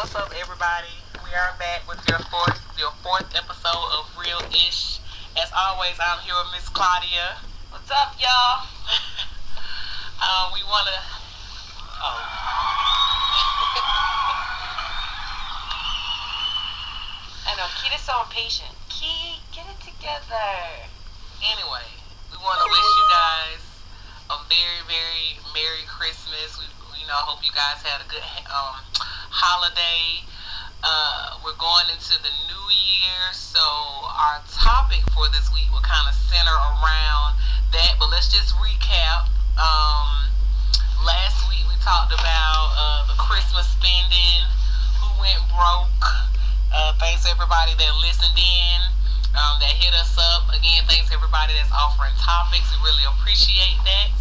What's up, everybody? We are back with your fourth episode of Real Ish. As always, I'm here with Miss Claudia. What's up, y'all? We wanna. Oh. I know, Keita's so impatient. Key, get it together. Anyway, we wanna wish you guys a very, very Merry Christmas. Hope you guys had a good holiday. We're going into the new year, so our topic for this week will kind of center around that. But let's just recap. Last week we talked about the Christmas spending, who went broke. Thanks to everybody that listened in, that hit us up. Again, thanks to everybody that's offering topics. We really appreciate that.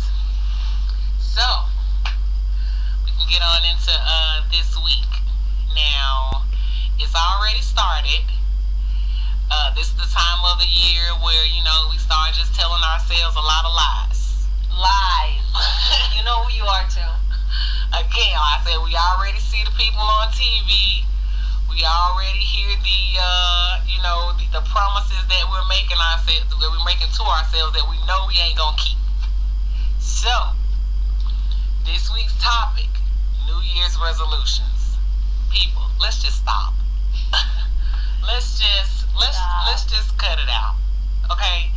So, we can get on into this week. Now, it's already started. This is the time of the year where, we start just telling ourselves a lot of lies. Lies. You know who you are, too. Again, like I said, we already see the people on TV. We already hear the promises that we're making to ourselves that we know we ain't gonna keep. So, this week's topic, New Year's resolutions. People, let's just stop. let's just cut it out. Okay?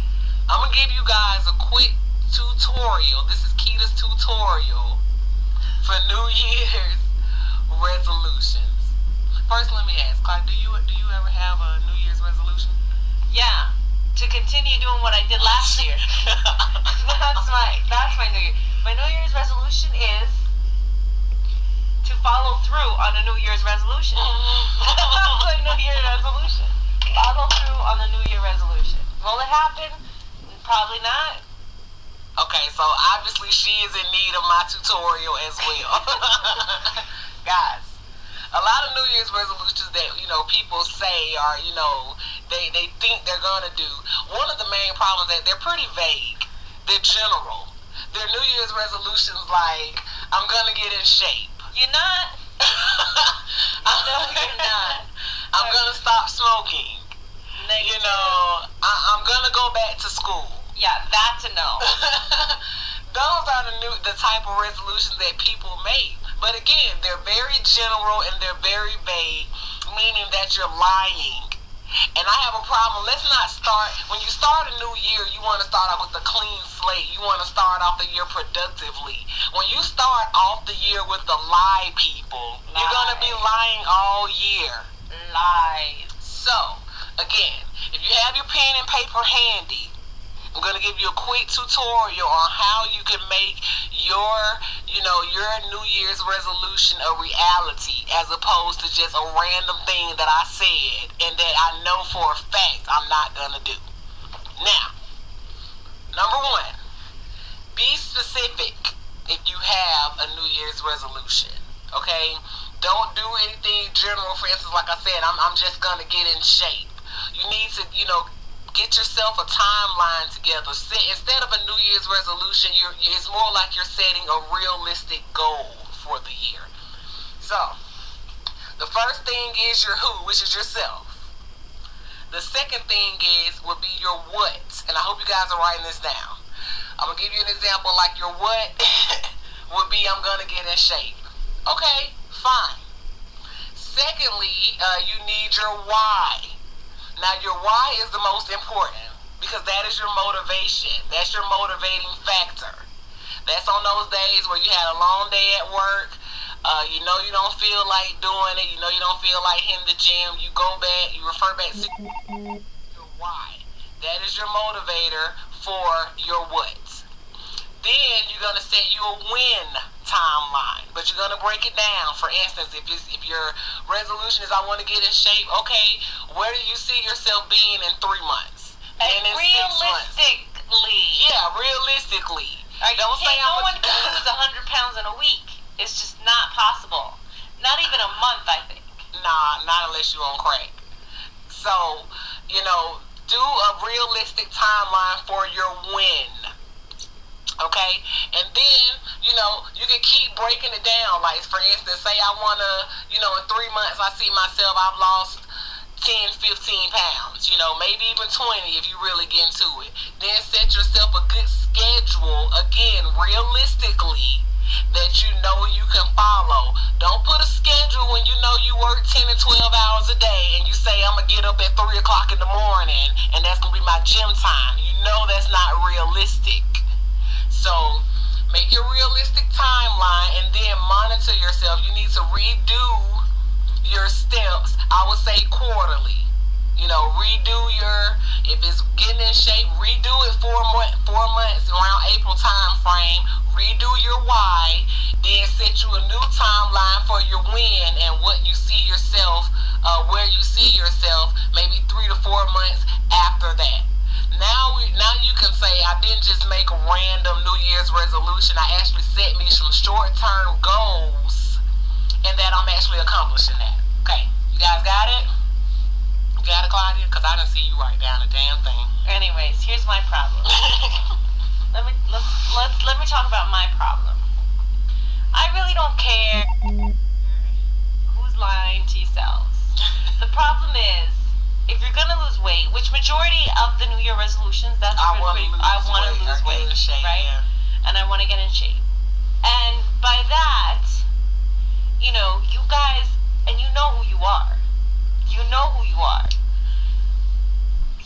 I'm gonna give you guys a quick tutorial. This is Keita's tutorial for New Year's resolutions. First, let me ask, Clyde, do you ever have a New Year's resolution? Yeah, to continue doing what I did last year. That's my New Year. My New Year's resolution is to follow through on a New Year's resolution. That's my New Year's resolution. Follow through on the New Year resolution. Will it happen? Probably not. Okay, so obviously she is in need of my tutorial as well. Guys, a lot of New Year's resolutions that, people say are, they think they're going to do. One of the main problems that they're pretty vague. They're general. They're New Year's resolutions like, I'm going to get in shape. You're not. No, you're not. I'm going to stop smoking. Negative. I'm going to go back to school. Yeah, that's a no. Those are the type of resolutions that people make. But again, they're very general and they're very vague, meaning that you're lying. And I have a problem. Let's not start, when you start a new year, you want to start off with a clean slate. You want to start off the year productively. When you start off the year with the lie, people, you're going to be lying all year. Lies. So, again, if you have your pen and paper handy, I'm going to give you a quick tutorial on how you can make your New Year's resolution a reality as opposed to just a random thing that I said and that I know for a fact I'm not going to do. Now, number one, be specific if you have a New Year's resolution, okay? Don't do anything general. For instance, like I said, I'm just going to get in shape. You need to, get yourself a timeline together. Instead of a New Year's resolution, it's more like you're setting a realistic goal for the year. So, the first thing is your who, which is yourself. The second thing would be your what. And I hope you guys are writing this down. I'm going to give you an example like your what would be I'm going to get in shape. Okay, fine. Secondly, you need your why. Now, your why is the most important because that is your motivation. That's your motivating factor. That's on those days where you had a long day at work. You don't feel like doing it. You don't feel like hitting the gym. You go back, you refer back to your why. That is your motivator for your what. Then you're going to set you a win timeline, but you're going to break it down. For instance, if your resolution is I want to get in shape, okay, where do you see yourself being in 3 months? And in realistically. 6 months? Yeah, realistically. Don't say no one can lose 100 pounds in a week. It's just not possible. Not even a month, I think. Nah, not unless you're on crack. So, do a realistic timeline for your win. Okay? And then, you can keep breaking it down. Like, for instance, say I want to, in 3 months I see myself, I've lost 10, 15 pounds, maybe even 20 if you really get into it. Then set yourself a good schedule, again, realistically, that you can follow. Don't put a schedule when you work 10 and 12 hours a day and you say, I'm going to get up at 3 o'clock in the morning and that's going to be my gym time. That's not realistic. So make your realistic timeline and then monitor yourself. You need to redo your steps, I would say quarterly. Redo if it's getting in shape, redo it 4 months around April time frame. Redo your why, then set you a new timeline for your win and what you see yourself, where you see yourself, maybe 3 to 4 months after that. Now you can say, I didn't just make a random New Year's resolution. I actually set me some short-term goals, and that I'm actually accomplishing that. Okay, you guys got it? You got it, Claudia? Because I didn't see you write down a damn thing. Anyways, here's my problem. let me talk about my problem. I really don't care who's lying to yourselves. The problem is, if you're gonna lose weight, which majority of the New Year resolutions, that's I want to lose weight, right? Yeah. And I want to get in shape. And by that, you guys, and you know who you are. You know who you are.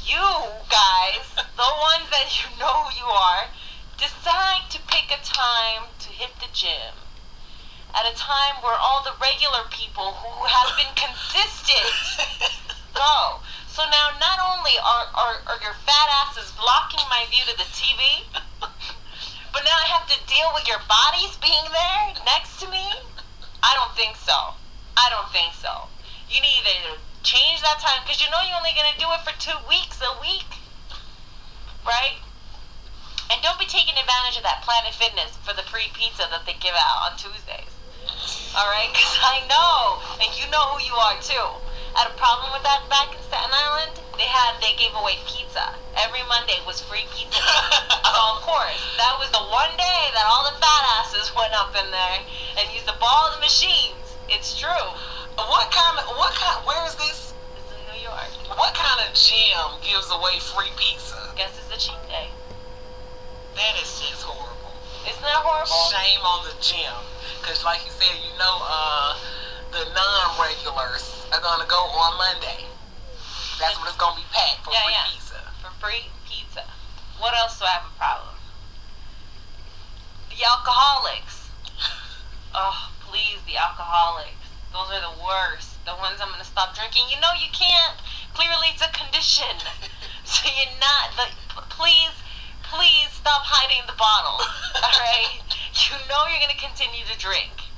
You guys, the ones that you know who you are, decide to pick a time to hit the gym at a time where all the regular people who have been consistent go. So now not only are your fat asses blocking my view to the TV, but now I have to deal with your bodies being there next to me? I don't think so. You need to change that time, because you're only going to do it for 2 weeks a week, right? And don't be taking advantage of that Planet Fitness for the free pizza that they give out on Tuesdays. Alright? Because I know, and you know who you are too. I had a problem with that back in Staten Island. They gave away pizza. Every Monday was free pizza. So of course, that was the one day that all the fat asses went up in there and used up all the machines. It's true. Where is this? It's in New York. What kind of gym gives away free pizza? Guess it's a cheat day. That is just horrible. Isn't that horrible? Shame on the gym. Because like you said, the non-regulars are going to go on Monday. That's when it's going to be packed for free pizza. For free pizza. What else do I have a problem? The alcoholics. Oh, please, the alcoholics. Those are the worst. The ones I'm going to stop drinking. You can't. Clearly, it's a condition. So you're not. Please stop hiding the bottle. Alright? You're going to continue to drink.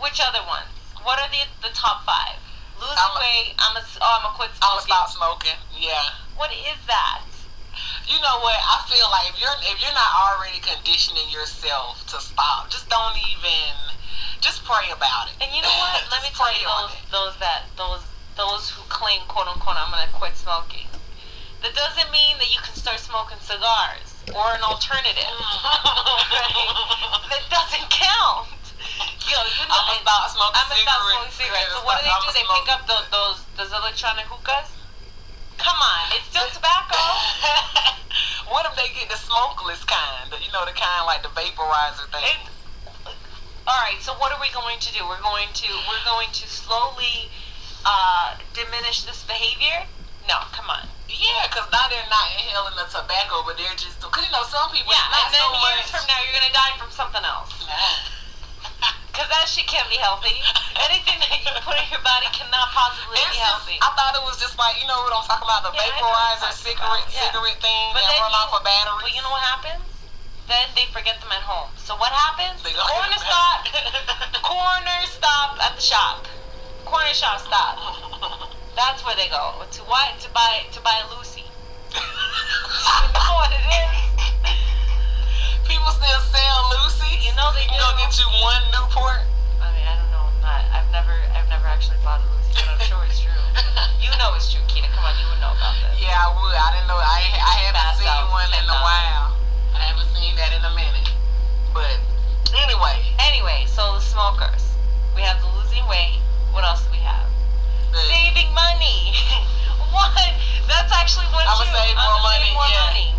Which other ones? What are the top 5? Losing weight. I'm a quit smoking. I'm going to stop smoking. Yeah. What is that? You know what? I feel like if you're not already conditioning yourself to stop, just don't even. Just pray about it. And you know what? Let me tell you those who claim, quote unquote, I'm gonna quit smoking. That doesn't mean that you can start smoking cigars or an alternative. Right? That doesn't count. I'm gonna stop smoking cigarettes. So what do? They pick up those electronic hookahs? Come on, it's still tobacco. What if they get the smokeless kind? The kind like the vaporizer thing. Alright, so what are we going to do? We're going to slowly diminish this behavior? No, come on. Yeah, because now they're not inhaling the tobacco, but they're just, because some people, and then years from now, you're going to die from something else. Because that shit can't be healthy. Anything that you put in your body cannot possibly be healthy. I thought it was just like, what I'm talking about, the vaporizer cigarette thing that run off of batteries. But you know what happens? Then they forget them at home. So what happens? Corner stop at the shop. Corner shop stop. That's where they go. To what? To buy Lucy. You know what it is? People still sell Lucy. They do. You gonna get you one Newport? I mean, I don't know. I've never actually bought a Lucy, but I'm sure it's true. You know it's true, Keita. Come on, you would know about this. Yeah, I would. I didn't know. I haven't seen one in a while. I haven't seen that in a minute. But Anyway, so the smokers. We have the losing weight. What else do we have? Saving money. What? That's actually what I'ma you. save more money. Money.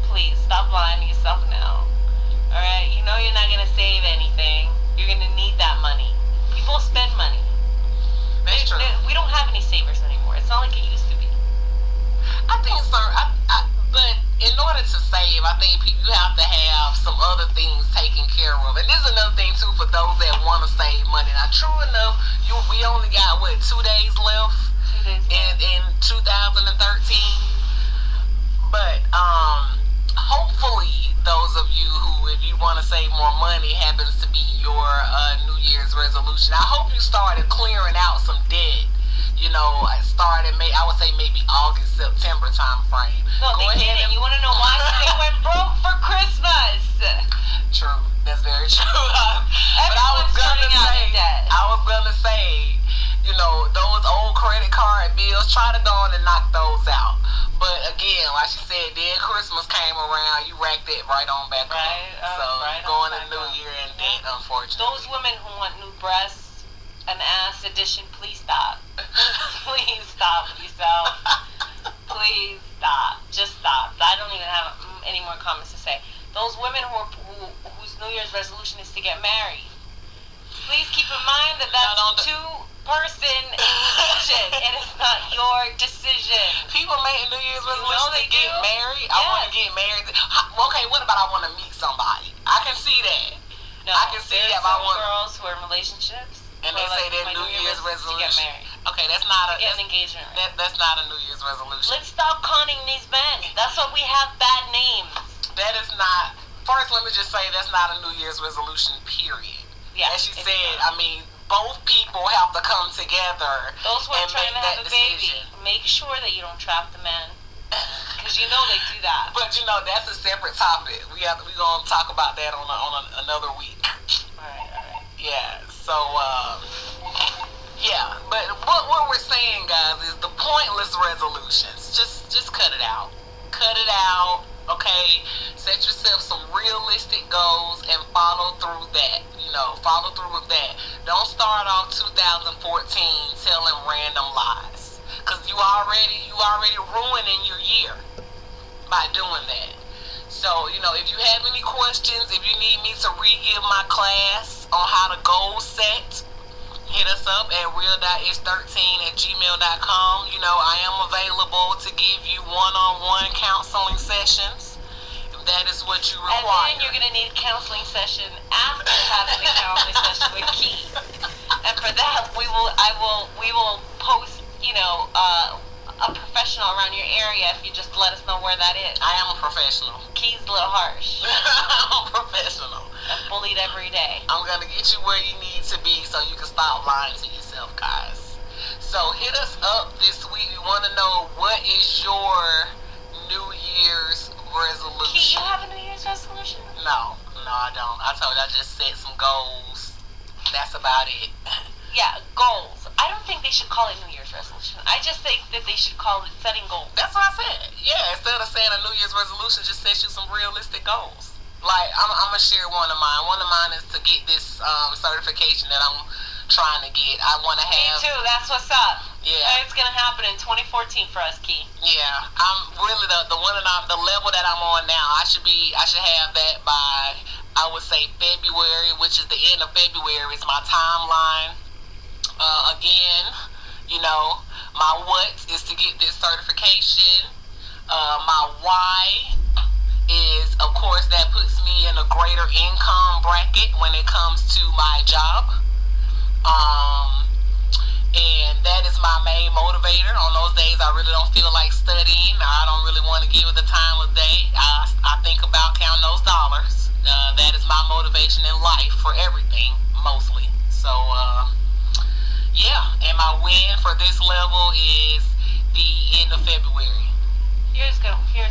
Please stop lying to yourself now. All right, you know you're not gonna save anything. You're gonna need that money. People spend money. That's true. We don't have any savers anymore. It's not like it used to be. I think so. But in order to save, I think you have to have some other things taken care of. And this is another thing too for those that want to save money. Now, true enough, we only got 2 days left in 2013. But hopefully, those of you who, if you want to save more money, happens to be your New Year's resolution. I hope you started clearing out some debt. You know, I would say maybe August, September time frame. No, Go they ahead didn't. You want to know why? They went broke for Christmas. True, that's very true. But I was gonna say, you know, those old credit card bills, try to go on and knock those out. But again, like she said, then Christmas came around, you racked it right on back up. So going to New Year in debt, unfortunately. Those women who want new breasts, an ass addition, please stop. Please stop yourself. Please stop. Just stop. I don't even have any more comments to say. Those women whose New Year's resolution is to get married, please keep in mind that that's two-person decision. It is not your decision. People make New Year's resolution to get married. I want to get married. Okay, what about I want to meet somebody? I can see that. No, I can see that. Some girls who are in relationships and they say their New Year's resolution to get married. Okay, that's not to get an engagement ring. That's not a New Year's resolution. Let's stop conning these men. That's why we have bad names. That is not. First, let me just say that's not a New Year's resolution. Period. Yeah, as she said, I mean, both people have to come together. Those who are trying to have a baby, make sure that you don't trap the men, because you know they do that. But you know that's a separate topic. We're gonna talk about that on another week. All right. Yeah. So yeah. But what we're saying, guys, is the pointless resolutions. Just cut it out. Cut it out. Okay, set yourself some realistic goals and follow through that. You know, follow through with that. Don't start off 2014 telling random lies, cause you already ruining your year by doing that. So, you know, if you have any questions, if you need me to re-give my class on how to goal set, hit us up at real.ish13@gmail.com. You know, I am available to give you one-on-one counseling sessions if that is what you require. And then you're going to need a counseling session after having the counseling session with Key. And for that, we will post, you know, a professional around your area if you just let us know where that is. I am a professional. Key's a little harsh. I'm a professional. I'm bullied every day. I'm going to get you where you need to be so you can stop lying to yourself, guys. So hit us up this week. We want to know, what is your New Year's resolution? Key, you have a New Year's resolution? No, I don't. I told you I just set some goals. That's about it. Yeah, goals. I don't think they should call it New Year's resolution. I just think that they should call it setting goals. That's what I said. Yeah, instead of saying a New Year's resolution, just set you some realistic goals. Like, I'm going to share one of mine. One of mine is to get this certification that I'm trying to get. I want to have... Me too. That's what's up. Yeah. It's going to happen in 2014 for us, Key. Yeah. I'm really the level that I'm on now. I should have that by, I would say, February, which is the end of February. It's my timeline. Again, you know, my what is to get this certification. My why is, of course, that puts me in a greater income bracket when it comes to my job. And that is my main motivator. On those days I really don't feel like studying, or I don't really want to give it the time of day, I think about counting those dollars. That is my motivation in life for everything, mostly. So, yeah, and my win for this level is the end of February. Here's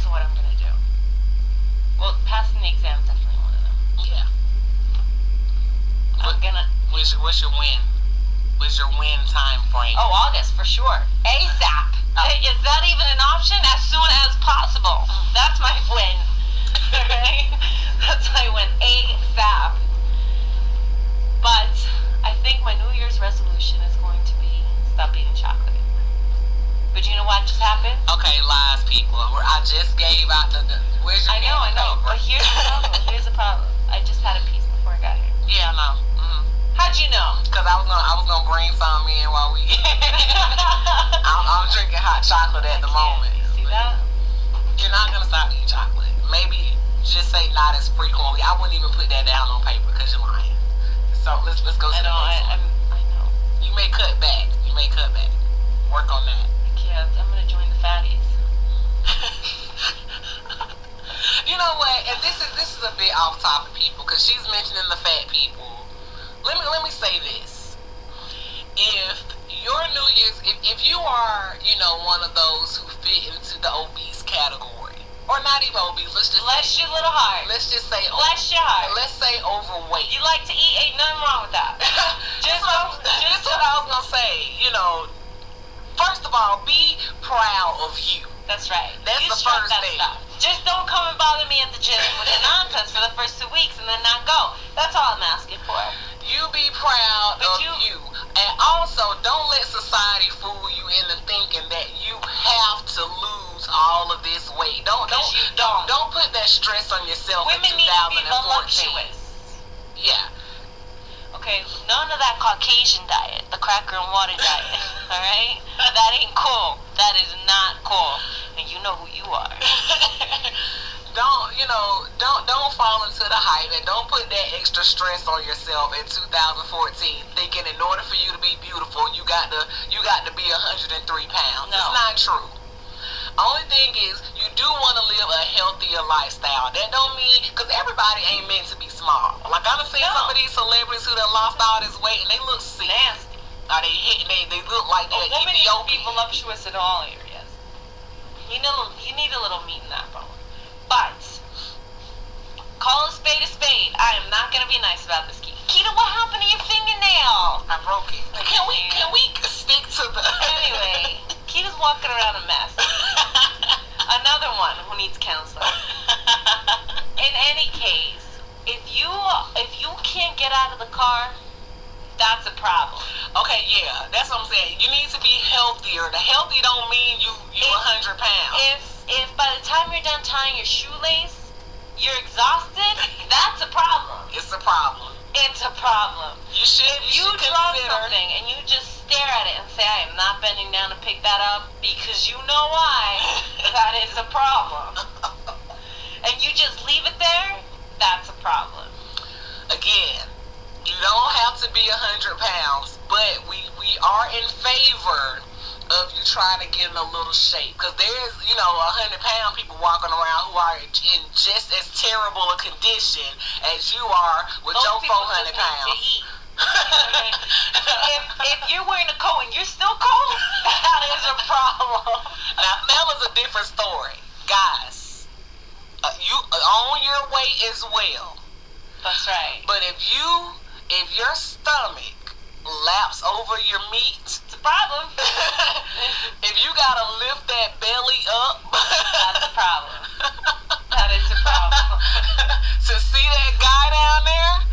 what I'm gonna do. Well, passing the exam is definitely one of them. Yeah. What's your win? What's your win time frame? Oh, August for sure. ASAP. Is that even an option? As soon as possible. That's my win. Alright? That's why I went ASAP. But I think my New Year's resolution is going to be stop eating chocolate. But you know what just happened? Okay, lies, people. I just gave out the where's your I know. paper? But here's the problem. I just had a piece before I got here. Yeah, I know. How'd you know? Because I was gonna bring some in while we. I'm drinking hot chocolate at the moment. You see that? You're not gonna stop eating chocolate. Maybe just say not as frequently. I wouldn't even put that down on paper because you're lying. So let's go to the next one. I know. You may cut back. Work on that. I can't. I'm gonna join the fatties. You know what? And this is a bit off topic, people, because she's mentioning the fat people. Let me say this. If your New Year's, if you are, one of those who fit into the obese category, or not even obese, Bless your little heart. Let's just say, bless your heart. Let's say overweight. You like to eat, ain't nothing wrong with that. Just what I was gonna say. First of all, be proud of you. That's right. That's you the first thing. Stuff. Just don't come and bother me at the gym with your nonsense for the first 2 weeks and then not go. That's all I'm asking for. You be proud of you. And also, don't let society fool you into thinking that you have to lose all of this weight. Don't put that stress on yourself. Women in 2014. need to be voluptuous. Yeah. Okay, none of that Caucasian diet, the cracker and water diet. All right, that ain't cool. That is not cool. And you know who you are. Don't fall into the hype and don't put that extra stress on yourself in 2014, thinking in order for you to be beautiful, you got to be 103 pounds. No. It's not true. Only thing is, you do want to live a healthier lifestyle. That don't mean, because everybody ain't meant to be small. Like, I done seen some of these celebrities who done lost all this weight and they look sick. Nasty. They look like they're women need to be Ethiopian. voluptuous in all areas. You need a little meat in that bone. But call a spade a spade. I am not gonna be nice about this, Keita. Keita, what happened to your fingernail? I broke it. Can we stick to the Anyway, Keita's walking around a mess. Another one who needs counseling. In any case, if you can't get out of the car, that's a problem. Okay, yeah, that's what I'm saying. You need to be healthier. The healthy don't mean you 100 pounds. If by the time you're done tying your shoelace, you're exhausted, that's a problem. It's a problem. It's a problem. You should drop consider something and you just stare at it and say, I am not bending down to pick that up because you know why. That is a problem. And you just leave it there, that's a problem. Again, you don't have to be 100 pounds, but we are in favor of you trying to get in a little shape, because there's 100-pound people walking around who are in just as terrible a condition as you are with your 400 pounds. If you're wearing a coat and you're still cold, that is a problem. Now, fellas, a different story. Guys, you own your weight as well. That's right. But if your stomach laps over your meat, it's a problem. If you gotta lift that belly up, that's a problem. That is a problem. To see that guy down there,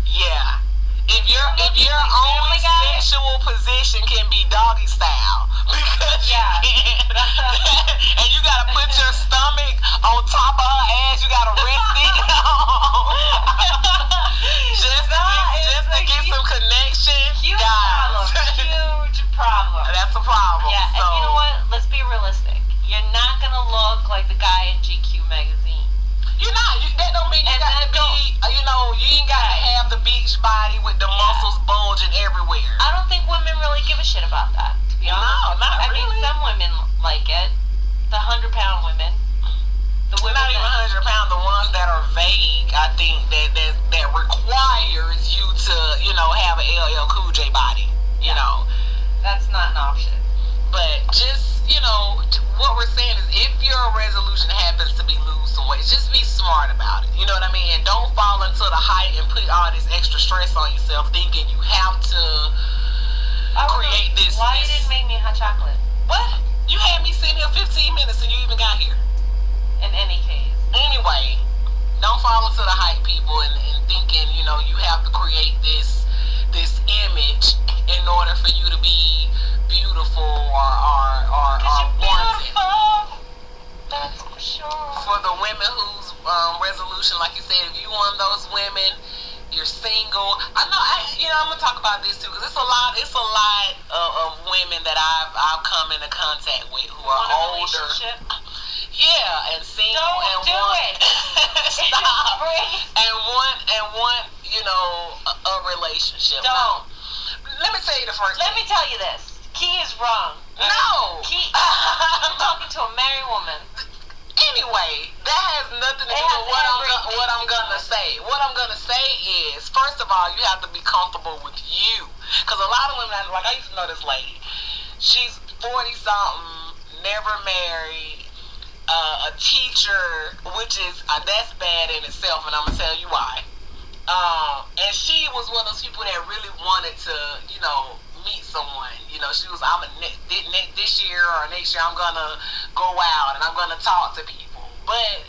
yeah. If your only sexual position can be doggy style, because and you gotta put your stomach on top of her ass, you gotta rest it just to get some connection. Huge guys. Huge problem. That's a problem. Yeah, so. And you know what? Let's be realistic. You're not gonna look like the guy in GQ magazine. You're not. That don't mean you got to be. You ain't got to have the beach body with the muscles bulging everywhere. I don't think women really give a shit about that. To be honest. No, not really. I mean, some women like it. The 100-pound women. The women not even 100 pounds. The ones that are vague, I think that requires you to have an LL Cool J body. You know. That's not an option. But just what we're saying is, if your resolution happens to be lose some weight, just be smart about it. You know what I mean? And don't fall into the hype and put all this extra stress on yourself, thinking you have to create this. Why you didn't make me hot chocolate? What? You had me sitting here 15 minutes and you even got here. In any case. Anyway, Don't fall into the hype, people, and thinking, you have to create this image in order for you to be beautiful or Cause you're wanted. beautiful. That's for sure. For the women whose resolution, like you said, if you one of those women, you're single. I know. I'm gonna talk about this too because it's a lot. It's a lot of women that I've come into contact with who are older. Relationship? Yeah, and single. Don't and do want, it. Stop. and want a relationship. Don't. Let me tell you the first. Let me tell you this. Key is wrong. No. Key. I'm talking to a married woman. Anyway, that has nothing to do with what I'm gonna say. What I'm gonna say is, first of all, you have to be comfortable with you, because a lot of women, like I used to know this lady. She's 40 something, never married, a teacher, which is that's bad in itself, and I'm gonna tell you why. And she was one of those people that really wanted to, meet someone. She was, this year or next year, I'm gonna go out and I'm gonna talk to people. But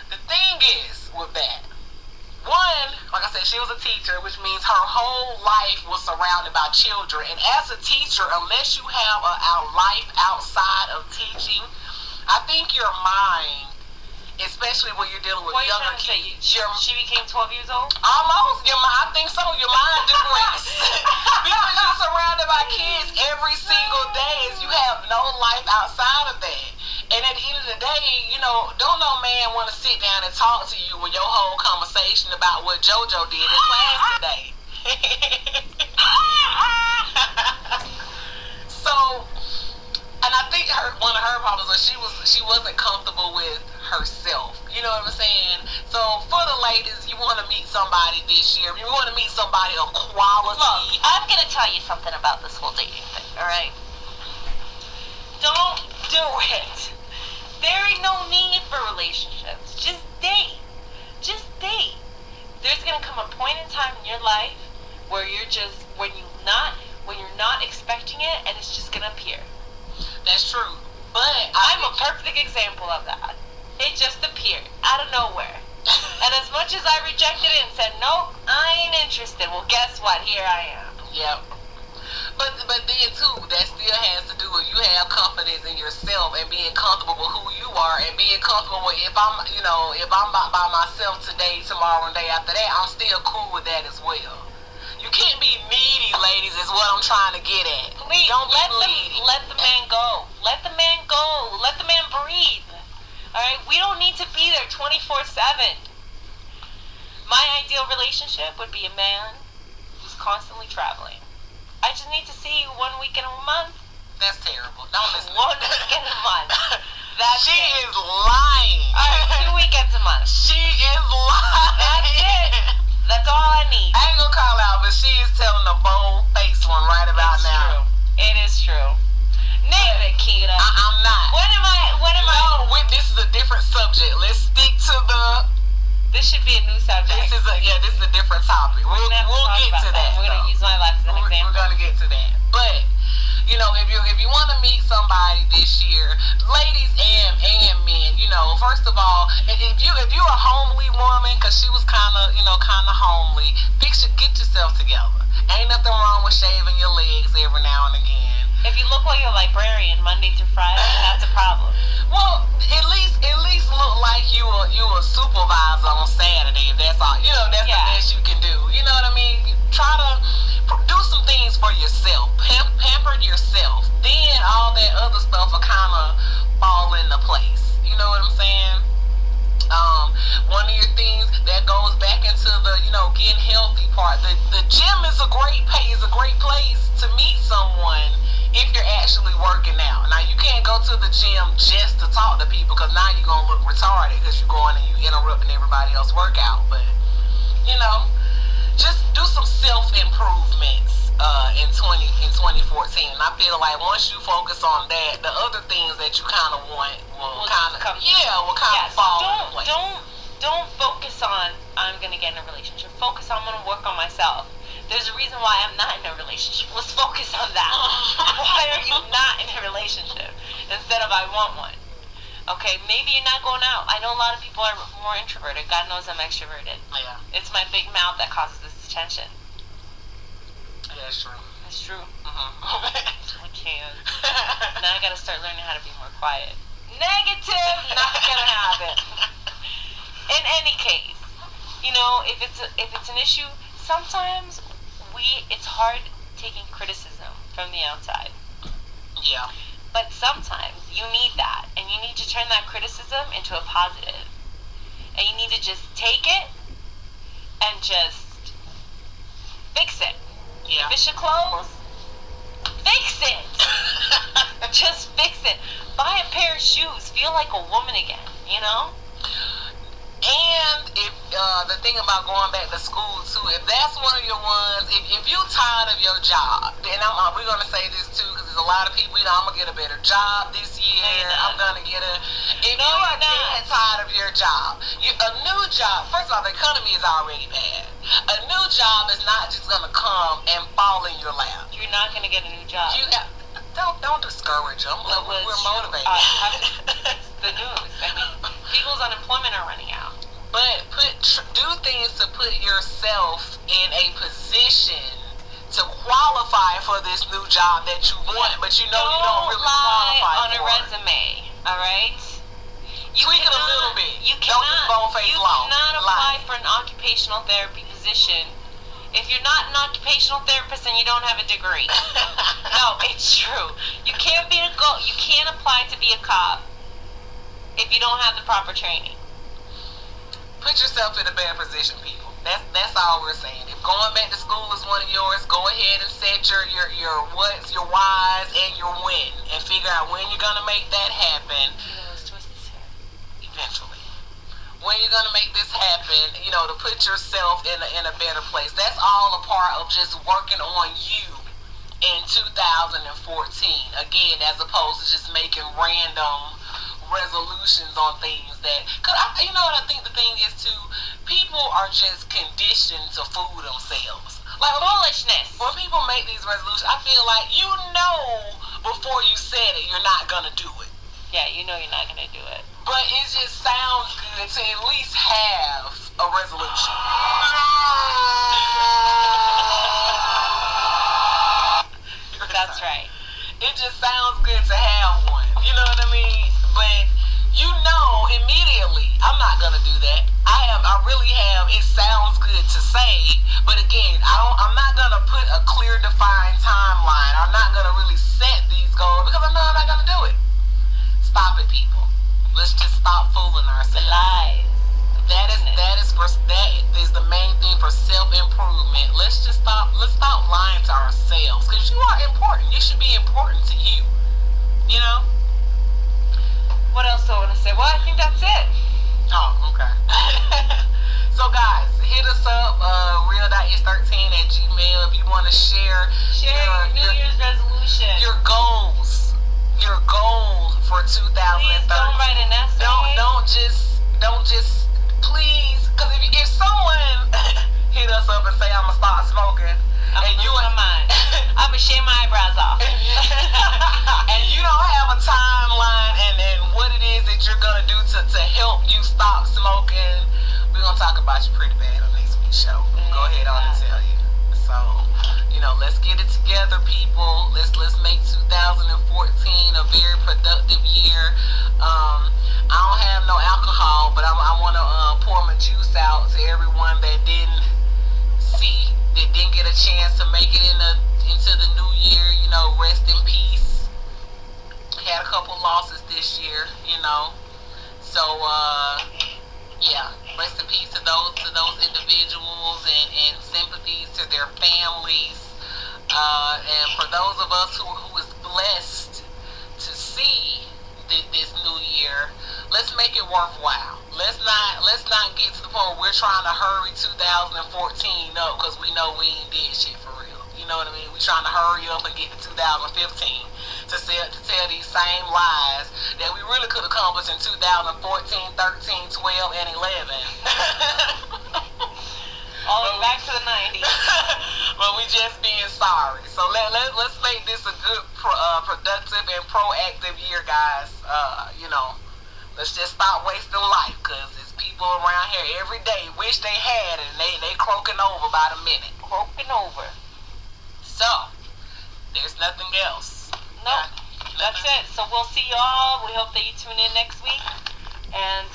the thing is with that, one, like I said, she was a teacher, which means her whole life was surrounded by children. And as a teacher, unless you have a life outside of teaching, I think your mind, especially when you're dealing with What are you younger trying to kids, say? She became 12 years old? almost. I think so. Your mind digressed because you're surrounded by kids every single day. As you have no life outside of that. And at the end of the day, don't no man want to sit down and talk to you with your whole conversation about what JoJo did in class today. So, and I think one of her problems was she wasn't comfortable with herself. You know what I'm saying? So for the ladies, you want to meet somebody this year. You want to meet somebody of quality. Look, I'm gonna tell you something about this whole dating thing. All right? Don't do it. There ain't no need for relationships. Just date. Just date. There's gonna come a point in time in your life where when you're not expecting it, and it's just gonna appear. That's true. But I'm a perfect example of that. It just appeared out of nowhere. And as much as I rejected it and said, nope, I ain't interested, well, guess what? Here I am. Yep. But then too, that still has to do with you have confidence in yourself and being comfortable with who you are and being comfortable with if I'm by myself today, tomorrow, and day after that, I'm still cool with that as well. You can't be needy, ladies, is what I'm trying to get at. Please, don't be needy. let the man go. Let the man go. Let the man breathe. Alright? We don't need to be there 24/7. My ideal relationship would be a man who's constantly traveling. I just need to see you 1 weekend a month. That's terrible. Don't listen. 1 weekend a month. She is lying. Alright, 2 weekends a month. She is lying. That's it. That's all I need. I ain't gonna call out, but she is telling a bold-faced one right about now. True. It is true. Name it, Keita. I'm not. This is a different subject. Let's stick to This should be a new subject. This is a different topic. We'll get to that. We're gonna use my life as an example. We're gonna get to that. But if you want to meet somebody this year, ladies and men, first of all, if you're a homely woman, because she was kind of homely, get yourself together. Ain't nothing wrong with shaving your legs every now and again. If you look like a librarian Monday through Friday, that's a problem. Well, at least look like you a supervisor on Saturday. If that's all, that's the best you can do. You know what I mean? Try to do some things for yourself. Pamper yourself. Then all that other stuff will kind of fall into place. You know what I'm saying? One of your things that goes back into the getting healthy part. The gym is a great place to meet someone if you're actually working out. Now you can't go to the gym just to talk to people, because now you're gonna look retarded because you're going and you interrupting everybody else's workout. But just do some self improvements in 2014. And I feel like once you focus on that, the other things that you kind of want will kind of fall into place. Don't focus on I'm gonna get in a relationship. Focus on I'm gonna work on myself. There's a reason why I'm not in a relationship. Let's focus on that. Why are you not in a relationship instead of I want one? Okay, maybe you're not going out. I know a lot of people are more introverted. God knows I'm extroverted. Yeah. It's my big mouth that causes this tension. Yeah, that's true. It's true. Mm-hmm. I can't. Now I gotta start learning how to be more quiet. Negative! Not gonna happen. In any case, you know, if it's an issue, sometimes it's hard taking criticism from the outside. Yeah. But sometimes you need that, and you need to turn that criticism into a positive. And you need to just take it and just fix it. Yeah. If it should close, fix it. Just fix it. Buy a pair of shoes. Feel like a woman again, you know? And if the thing about going back to school too, if that's one of your ones, if you're tired of your job, then we're gonna say this too, because there's a lot of people. You know, I'm gonna get a better job this year. I'm gonna get a. If you are dead tired of your job, a new job. First of all, the economy is already bad. A new job is not just gonna come and fall in your lap. You're not gonna get a new job. You got. Don't discourage them. We're motivated. The news. I mean, people's unemployment are running out. But do things to put yourself in a position to qualify for this new job that you want, but you know you don't really qualify on for. A resume, all right? Tweak it a little bit. You don't just bone-face you long. cannot apply for an occupational therapy position if you're not an occupational therapist and you don't have a degree. No, it's true. You can't apply to be a cop if you don't have the proper training. Put yourself in a better position, people. That's all we're saying. If going back to school is one of yours, go ahead and set your what's, your whys, and your when, and figure out when you're gonna make that happen. Eventually. When you're gonna make this happen, you know, to put yourself in a better place. That's all a part of just working on you in 2014. Again, as opposed to just making random resolutions on things that, you know what I think the thing is too, people are just conditioned to fool themselves. Like foolishness. When people make these resolutions, I feel like you know before you said it, you're not gonna do it. Yeah, you know you're not gonna do it. But it just sounds good to at least have a resolution. That's right. It just sounds good to have one. You know what I mean? But you know immediately, I'm not gonna do that. I really have. It sounds good to say, but again, I'm not gonna put a clear, defined timeline. I'm not gonna really set these goals because I know I'm not gonna do it. Stop it, people. Let's just stop fooling ourselves. Lies. That is the main thing for self-improvement. Let's stop lying to ourselves, because you are important. You should be important to you. You know? What else do I want to say? Well, I think that's it. Oh, okay. So guys, hit us up, real.ish13@gmail if you want to share your New Year's resolution. Your goals for 2013. Please don't write an essay. Don't just please, because if someone hit us up and say I'm gonna start smoking, I'm gonna shave my eyebrows off, and you don't have a timeline and what it is that you're gonna do to help you stop smoking, we're gonna talk about you pretty bad on next week's show. Go ahead on and tell you. So, you know, let's get it together, people. Let's make 2014 a very productive year. I don't have no alcohol, but I want to pour my juice out to everyone that didn't get a chance to make it into the new year. You know, rest in peace. Had a couple losses this year, you know. So yeah, rest in peace to those individuals and sympathies to their families. And for those of us who is blessed to see this new year, let's make it worthwhile. Let's not get to the point where we're trying to hurry 2014 up because we know we ain't did shit for real. You know what I mean? We're trying to hurry up and get to 2015 to tell these same lies that we really could accomplish in 2014, 13, 12, and 11. Back to the 90s. But we just being sorry. So let's make this a good, productive, and proactive year, guys. You know, Let's just stop wasting life, because there's people around here every day wish they had it, and they croaking over by the minute. Croaking over. So, there's nothing else. Nope. That's it. So we'll see y'all. We hope that you tune in next week. And